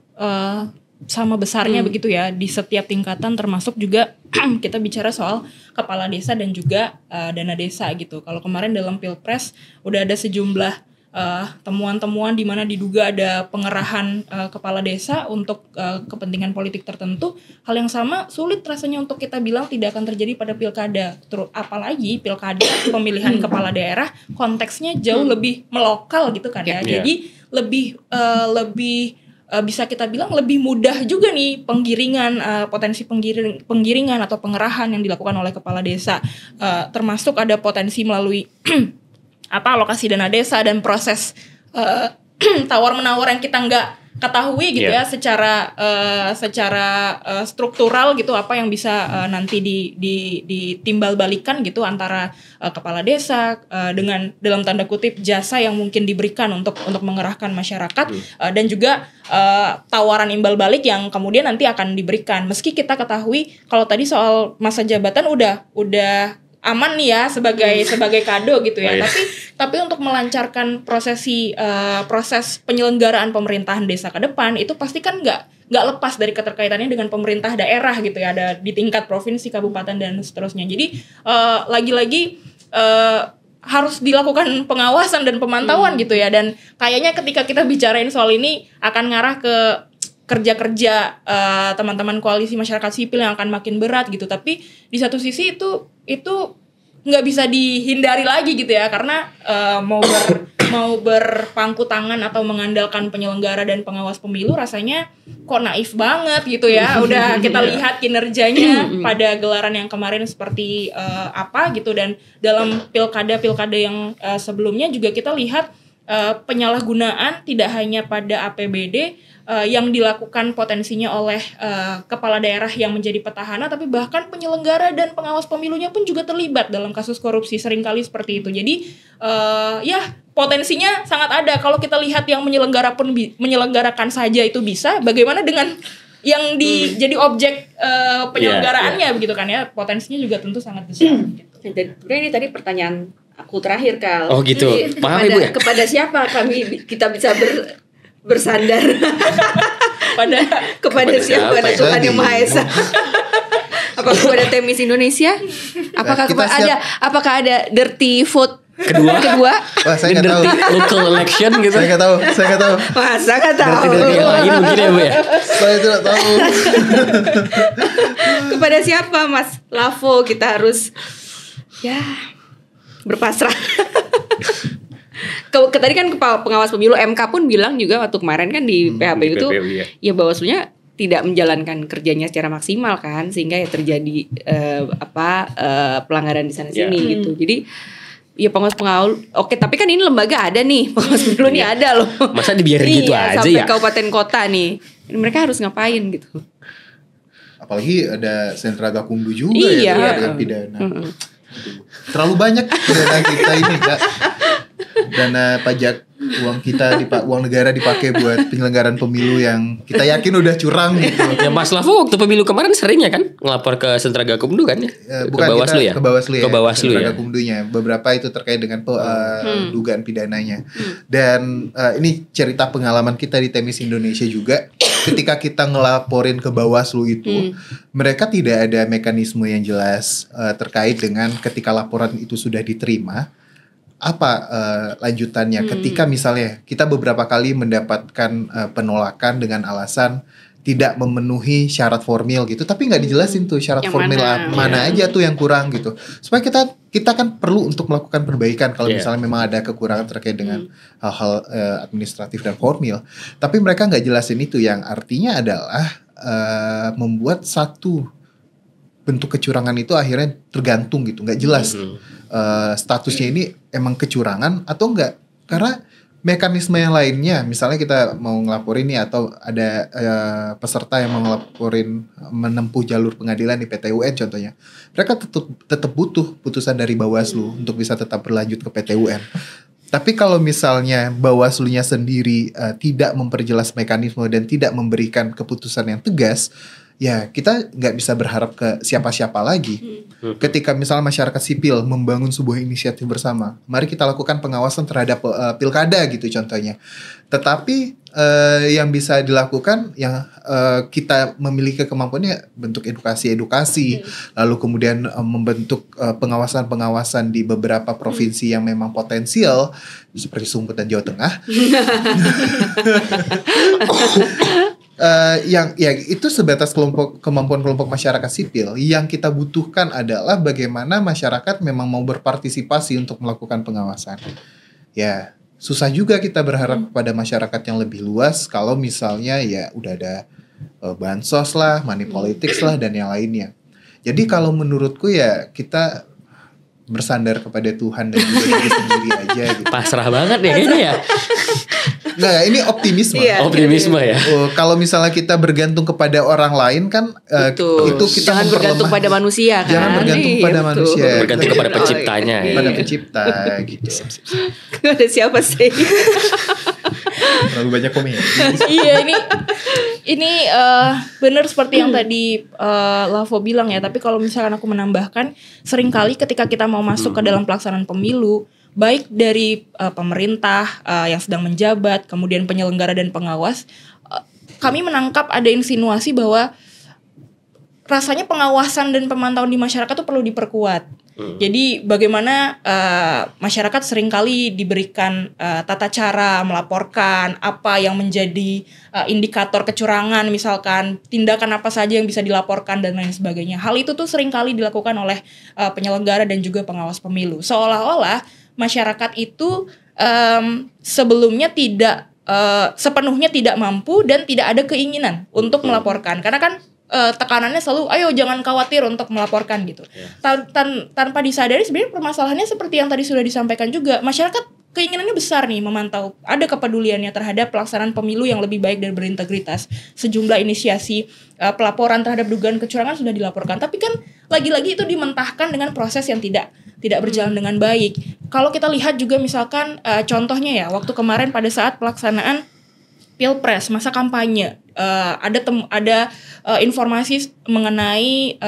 sama besarnya begitu ya di setiap tingkatan, termasuk juga kita bicara soal kepala desa dan juga dana desa gitu. Kalau kemarin dalam Pilpres udah ada sejumlah temuan-temuan di mana diduga ada pengerahan kepala desa untuk kepentingan politik tertentu. Hal yang sama sulit rasanya untuk kita bilang tidak akan terjadi pada pilkada. Apalagi pilkada pemilihan kepala daerah konteksnya jauh lebih melokal gitu kan ya. Jadi lebih bisa kita bilang lebih mudah juga nih penggiringan, potensi penggiringan atau pengerahan yang dilakukan oleh kepala desa, termasuk ada potensi melalui alokasi dana desa dan proses tawar menawar yang kita nggak ketahui gitu ya secara struktural gitu, apa yang bisa nanti ditimbal balikan gitu antara kepala desa dengan dalam tanda kutip jasa yang mungkin diberikan untuk mengerahkan masyarakat, dan juga tawaran imbal balik yang kemudian nanti akan diberikan. Meski kita ketahui kalau tadi soal masa jabatan udah aman nih ya sebagai kado gitu ya. Tapi untuk melancarkan proses penyelenggaraan pemerintahan desa ke depan itu pasti kan nggak lepas dari keterkaitannya dengan pemerintah daerah gitu ya, ada di tingkat provinsi, kabupaten dan seterusnya. Jadi lagi-lagi harus dilakukan pengawasan dan pemantauan gitu ya, dan kayaknya ketika kita bicarain soal ini akan ngarah ke kerja-kerja teman-teman koalisi masyarakat sipil yang akan makin berat gitu. Tapi di satu sisi itu nggak bisa dihindari lagi gitu ya, karena mau berpangku tangan atau mengandalkan penyelenggara dan pengawas pemilu rasanya kok naif banget gitu ya. Udah kita lihat kinerjanya pada gelaran yang kemarin seperti apa gitu, dan dalam pilkada yang sebelumnya juga kita lihat penyalahgunaan tidak hanya pada APBD yang dilakukan potensinya oleh kepala daerah yang menjadi petahana, tapi bahkan penyelenggara dan pengawas pemilunya pun juga terlibat dalam kasus korupsi, seringkali seperti itu. Jadi potensinya sangat ada. Kalau kita lihat yang menyelenggarakan saja itu bisa, bagaimana dengan yang jadi objek penyelenggaraannya begitu kan ya, potensinya juga tentu sangat besar. Gitu. Jadi ini tadi pertanyaan aku terakhir, Kal. Oh gitu. Paham Ibu ya? Kepada siapa kita bisa bersandar? kepada siapa? Kepada Tuhan Yang Maha Esa. Apakah kepada Temis Indonesia? Apakah ada dirty vote kedua? Wah, saya nggak tahu. Local election gitu. Saya nggak tahu. Masa nggak tahu? Dirty yang lain mungkin ya Bu ya. Saya tidak tahu. Kepada siapa Mas Lavo kita harus berpasrah? Tadi kan pengawas pemilu MK pun bilang juga waktu kemarin kan di PHPU itu ya Bawaslunya tidak menjalankan kerjanya secara maksimal kan, sehingga ya terjadi pelanggaran di sana sini gitu. Jadi ya pengawas oke, tapi kan ini lembaga ada nih, pengawas pemilu nih ada loh. Masa dibiarin gitu aja sampai ya? kabupaten kota nih, mereka harus ngapain gitu? Apalagi ada sentra gakumdu juga Iya. ya dengan pidana. Terlalu banyak pidana kita ini, Kak. Dana pajak uang kita uang negara dipakai buat penyelenggaraan pemilu yang kita yakin udah curang gitu. Ya Mas Lavo waktu pemilu kemarin sering ya kan ngelapor ke sentra gakumdu kan ya? Bukan, ke Bawaslu ya? Ke Bawaslu ya. Ke Bawaslu sentra ya. gakumdunya. Beberapa itu terkait dengan dugaan pidananya. Dan ini cerita pengalaman kita di Temis Indonesia juga. Ketika kita ngelaporin ke Bawaslu itu, mereka tidak ada mekanisme yang jelas terkait dengan ketika laporan itu sudah diterima, apa lanjutannya. Ketika misalnya kita beberapa kali mendapatkan penolakan dengan alasan tidak memenuhi syarat formil gitu, tapi nggak dijelasin tuh syarat yang formil mana aja tuh yang kurang gitu, supaya kita kan perlu untuk melakukan perbaikan kalau misalnya memang ada kekurangan terkait dengan hal-hal administratif dan formil, tapi mereka nggak jelasin itu, yang artinya adalah membuat satu bentuk kecurangan itu akhirnya tergantung gitu, nggak jelas statusnya ini emang kecurangan atau enggak, karena mekanisme yang lainnya, misalnya kita mau ngelaporin nih atau ada peserta yang mau ngelaporin menempuh jalur pengadilan di PT UN contohnya, mereka tetap butuh putusan dari Bawaslu untuk bisa tetap berlanjut ke PT UN. Tapi kalau misalnya Bawaslu-nya sendiri tidak memperjelas mekanisme dan tidak memberikan keputusan yang tegas, ya kita nggak bisa berharap ke siapa-siapa lagi. Ketika misalnya masyarakat sipil membangun sebuah inisiatif bersama, mari kita lakukan pengawasan terhadap pilkada gitu contohnya. Tetapi yang bisa dilakukan, yang kita memiliki kemampuannya bentuk edukasi, lalu kemudian membentuk pengawasan-pengawasan di beberapa provinsi yang memang potensial seperti Sumut dan Jawa Tengah. Yang ya itu sebatas kemampuan kelompok masyarakat sipil. Yang kita butuhkan adalah bagaimana masyarakat memang mau berpartisipasi untuk melakukan pengawasan. Ya susah juga kita berharap kepada masyarakat yang lebih luas kalau misalnya ya udah ada bansos lah, money politics lah dan yang lainnya. Jadi kalau menurutku ya kita bersandar kepada Tuhan dan juga diri sendiri aja gitu. Pasrah banget ya kayaknya ya. Nggak, ini optimisme. Iya. Optimisme ya. Kalau misalnya kita bergantung kepada orang lain kan itu kita jangan bergantung pada manusia kan. Jangan bergantung pada manusia. Bergantung kepada penciptanya. Pada pencipta gitu. Ada siapa sih? Terlalu banyak komedi. Iya, ini benar seperti yang tadi Lavo bilang ya. Tapi kalau misalkan aku menambahkan, seringkali ketika kita mau masuk ke dalam pelaksanaan pemilu, baik dari pemerintah yang sedang menjabat, kemudian penyelenggara dan pengawas, kami menangkap ada insinuasi bahwa rasanya pengawasan dan pemantauan di masyarakat itu perlu diperkuat. Jadi bagaimana masyarakat seringkali diberikan tata cara melaporkan apa yang menjadi indikator kecurangan, misalkan tindakan apa saja yang bisa dilaporkan dan lain sebagainya. Hal itu tuh seringkali dilakukan oleh penyelenggara dan juga pengawas pemilu. Seolah-olah masyarakat itu sebelumnya tidak sepenuhnya tidak mampu dan tidak ada keinginan untuk melaporkan, karena kan tekanannya selalu ayo jangan khawatir untuk melaporkan gitu. Tanpa disadari sebenarnya permasalahannya seperti yang tadi sudah disampaikan juga, masyarakat keinginannya besar nih memantau, ada kepeduliannya terhadap pelaksanaan pemilu yang lebih baik dan berintegritas. Sejumlah inisiasi pelaporan terhadap dugaan kecurangan sudah dilaporkan, tapi kan lagi-lagi itu dimentahkan dengan proses yang tidak berjalan dengan baik. Kalau kita lihat juga misalkan contohnya ya, waktu kemarin pada saat pelaksanaan Pilpres, masa kampanye, ada informasi mengenai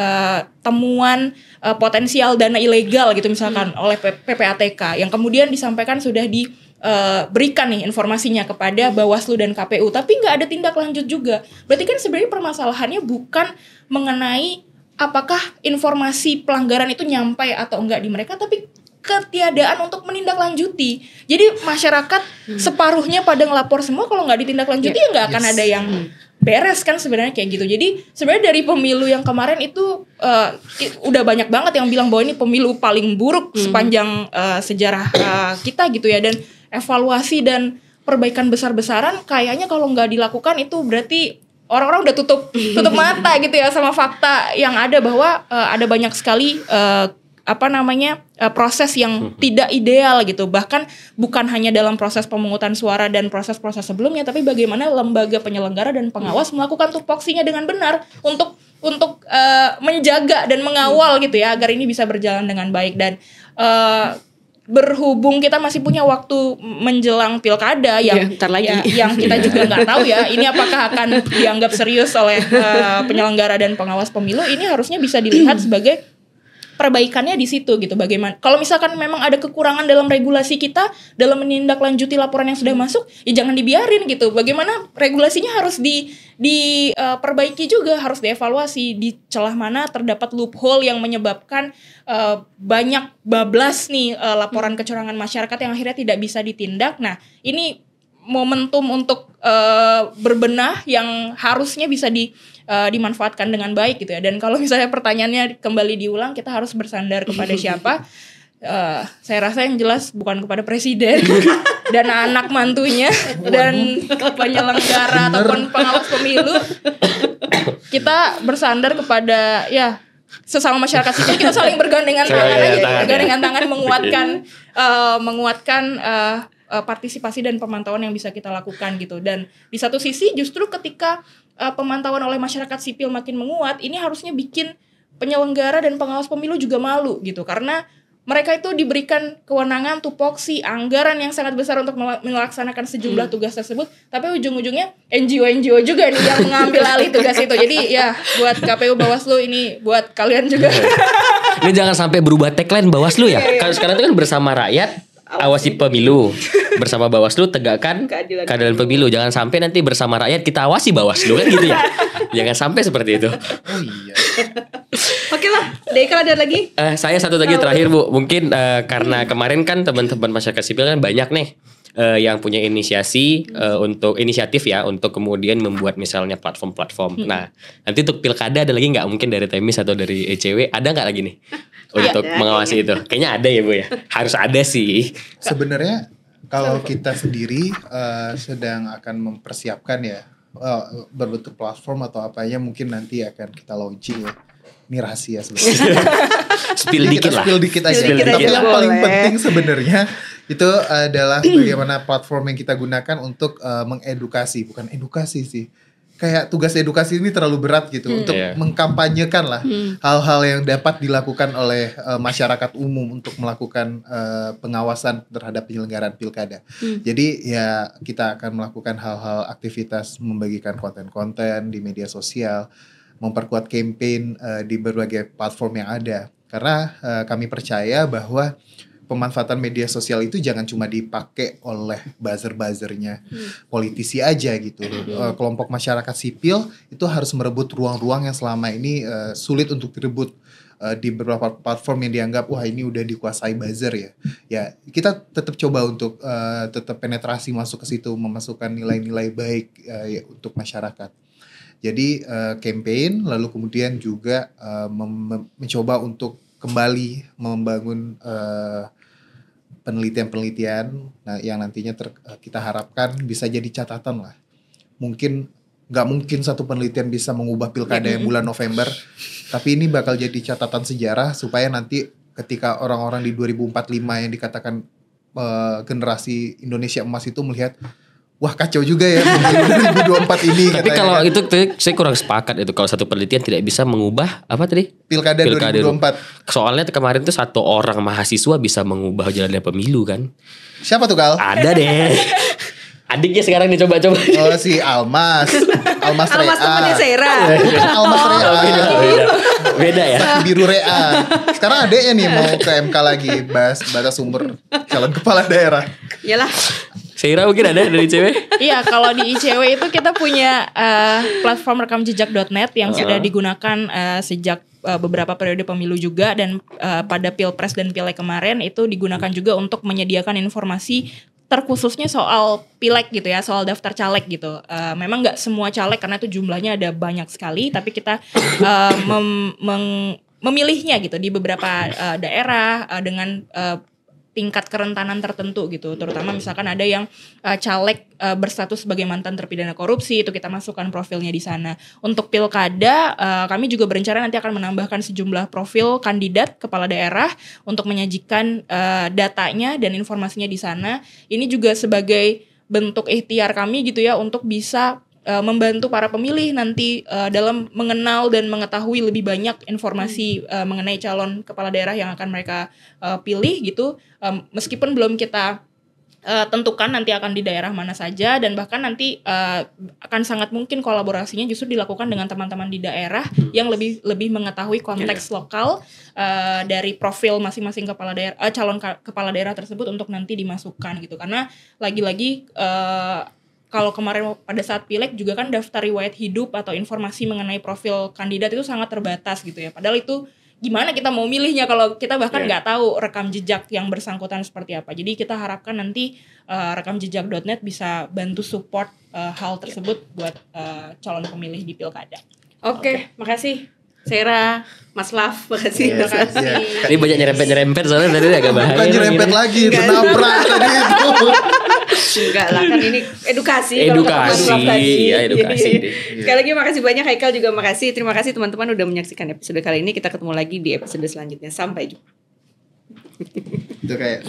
temuan potensial dana ilegal gitu misalkan oleh PPATK, yang kemudian disampaikan sudah diberikan nih informasinya kepada Bawaslu dan KPU, tapi nggak ada tindak lanjut juga. Berarti kan sebenarnya permasalahannya bukan mengenai apakah informasi pelanggaran itu nyampe atau enggak di mereka, tapi ketiadaan untuk menindaklanjuti. Jadi masyarakat separuhnya pada ngelapor semua, kalau nggak ditindaklanjuti ya nggak akan ada yang beres kan sebenarnya kayak gitu. Jadi sebenarnya dari pemilu yang kemarin itu udah banyak banget yang bilang bahwa ini pemilu paling buruk sepanjang sejarah kita gitu ya, dan evaluasi dan perbaikan besar-besaran kayaknya kalau nggak dilakukan itu berarti orang-orang udah tutup mata gitu ya sama fakta yang ada bahwa ada banyak sekali proses yang tidak ideal gitu. Bahkan bukan hanya dalam proses pemungutan suara dan proses-proses sebelumnya, tapi bagaimana lembaga penyelenggara dan pengawas melakukan tupoksinya dengan benar untuk menjaga dan mengawal gitu ya agar ini bisa berjalan dengan baik. Dan berhubung kita masih punya waktu menjelang pilkada yang yang kita juga nggak tahu ya ini apakah akan dianggap serius oleh penyelenggara dan pengawas pemilu, ini harusnya bisa dilihat sebagai perbaikannya di situ gitu. Bagaimana kalau misalkan memang ada kekurangan dalam regulasi kita dalam menindaklanjuti laporan yang sudah masuk, ya jangan dibiarin gitu. Bagaimana regulasinya harus diperbaiki juga, harus dievaluasi di celah mana terdapat loophole yang menyebabkan banyak bablas nih laporan kecurangan masyarakat yang akhirnya tidak bisa ditindak. Nah, ini momentum untuk berbenah yang harusnya bisa dimanfaatkan dengan baik gitu ya. Dan kalau misalnya pertanyaannya kembali diulang, kita harus bersandar kepada siapa? Saya rasa yang jelas bukan kepada presiden dan anak mantunya dan penyelenggara ataupun pengawas pemilu. Kita bersandar kepada sesama masyarakat sipil, kita saling bergandengan tangan aja, bergandengan tangan menguatkan partisipasi dan pemantauan yang bisa kita lakukan gitu. Dan di satu sisi justru ketika pemantauan oleh masyarakat sipil makin menguat, ini harusnya bikin penyelenggara dan pengawas pemilu juga malu gitu, karena mereka itu diberikan kewenangan tupoksi anggaran yang sangat besar untuk melaksanakan sejumlah tugas tersebut, tapi ujung-ujungnya NGO juga nih yang mengambil alih tugas itu. Jadi ya buat KPU Bawaslu ini buat kalian juga. Ini jangan sampai berubah tagline Bawaslu ya. Kalau sekarang itu kan bersama rakyat awasi pemilu, bersama Bawaslu tegakkan keadilan pemilu. Jangan sampai nanti bersama rakyat kita awasi Bawaslu kan gitu ya. Jangan sampai seperti itu. Oh iya. Oke lah, Deika ada lagi? Saya satu lagi terakhir Bu. Mungkin karena kemarin kan teman-teman masyarakat sipil kan banyak nih yang punya inisiatif ya untuk kemudian membuat misalnya platform-platform. Nah, nanti untuk pilkada ada lagi nggak, mungkin dari Temis atau dari ECW ada nggak lagi nih untuk mengawasi itu? Kayaknya ada ya Bu ya. Harus ada sih. Sebenarnya kalau kita sendiri sedang akan mempersiapkan ya berbentuk platform atau apanya, mungkin nanti akan kita launching ya. Ini rahasia sebenarnya. Spill dikit lah. Spill dikit aja. Tapi yang paling penting sebenarnya itu adalah bagaimana platform yang kita gunakan untuk mengedukasi, bukan edukasi sih. Kayak tugas edukasi ini terlalu berat gitu untuk mengkampanyekan lah hal-hal yang dapat dilakukan oleh masyarakat umum untuk melakukan pengawasan terhadap penyelenggaraan pilkada. Jadi ya kita akan melakukan hal-hal aktivitas membagikan konten-konten di media sosial, memperkuat campaign di berbagai platform yang ada. Karena kami percaya bahwa pemanfaatan media sosial itu jangan cuma dipakai oleh buzzer-buzzernya politisi aja gitu. Kelompok masyarakat sipil itu harus merebut ruang-ruang yang selama ini sulit untuk direbut di beberapa platform yang dianggap wah ini udah dikuasai buzzer ya. Ya kita tetap coba untuk tetap penetrasi masuk ke situ, memasukkan nilai-nilai baik untuk masyarakat. Jadi campaign, lalu kemudian juga mencoba untuk kembali membangun penelitian-penelitian yang nantinya kita harapkan bisa jadi catatan lah. Nggak mungkin satu penelitian bisa mengubah pilkada yang bulan November, tapi ini bakal jadi catatan sejarah supaya nanti ketika orang-orang di 2045 yang dikatakan generasi Indonesia emas itu melihat, wah kacau juga ya 2024 ini. Tapi kalau itu saya kurang sepakat itu kalau satu penelitian tidak bisa mengubah apa tadi? Pilkada 2024. Soalnya kemarin tuh satu orang mahasiswa bisa mengubah jalannya pemilu kan. Siapa tuh Kal? Ada deh. Adiknya sekarang dicoba-coba. Oh si Almas Rea. Almas temannya Sera. Bukan Almas Rea. Beda ya. Sakti Biru Rea. Sekarang adeknya nih mau ke MK lagi bahas batas umur calon kepala daerah. Iyalah. Seira mungkin ada dari ICW? Iya, kalau di ICW itu kita punya platform rekamjejak.net yang sudah digunakan sejak beberapa periode pemilu juga, dan pada Pilpres dan Pileg kemarin itu digunakan juga untuk menyediakan informasi terkhususnya soal pileg gitu ya, soal daftar caleg gitu. Memang nggak semua caleg karena itu jumlahnya ada banyak sekali, tapi kita memilihnya gitu di beberapa daerah dengan tingkat kerentanan tertentu gitu. Terutama misalkan ada yang caleg berstatus sebagai mantan terpidana korupsi, itu kita masukkan profilnya di sana. Untuk pilkada, kami juga berencana nanti akan menambahkan sejumlah profil kandidat kepala daerah untuk menyajikan datanya dan informasinya di sana. Ini juga sebagai bentuk ikhtiar kami gitu ya untuk bisa membantu para pemilih nanti dalam mengenal dan mengetahui lebih banyak informasi mengenai calon kepala daerah yang akan mereka pilih gitu. Meskipun belum kita tentukan nanti akan di daerah mana saja, dan bahkan nanti akan sangat mungkin kolaborasinya justru dilakukan dengan teman-teman di daerah yang lebih mengetahui konteks lokal dari profil masing-masing kepala daerah, calon kepala daerah tersebut untuk nanti dimasukkan gitu. Karena lagi-lagi kalau kemarin pada saat pileg juga kan daftar riwayat hidup atau informasi mengenai profil kandidat itu sangat terbatas gitu ya. Padahal itu gimana kita mau milihnya kalau kita bahkan nggak tahu rekam jejak yang bersangkutan seperti apa. Jadi kita harapkan nanti rekamjejak.net bisa bantu support hal tersebut buat calon pemilih di pilkada. Oke. Makasih Sera, Mas Laf, makasih. Yes, Makasih. Ini banyak nyerempet soalnya tadi agak bahaya. Bukan nyerempet lagi, menabrak tadi itu. Enggak lah, kan ini edukasi. Edukasi, kalau kata Mas Laf tadi. ya edukasi. Sekali lagi makasih banyak, Haikal juga makasih. Terima kasih teman-teman udah menyaksikan episode kali ini. Kita ketemu lagi di episode selanjutnya. Sampai jumpa. Itu kayak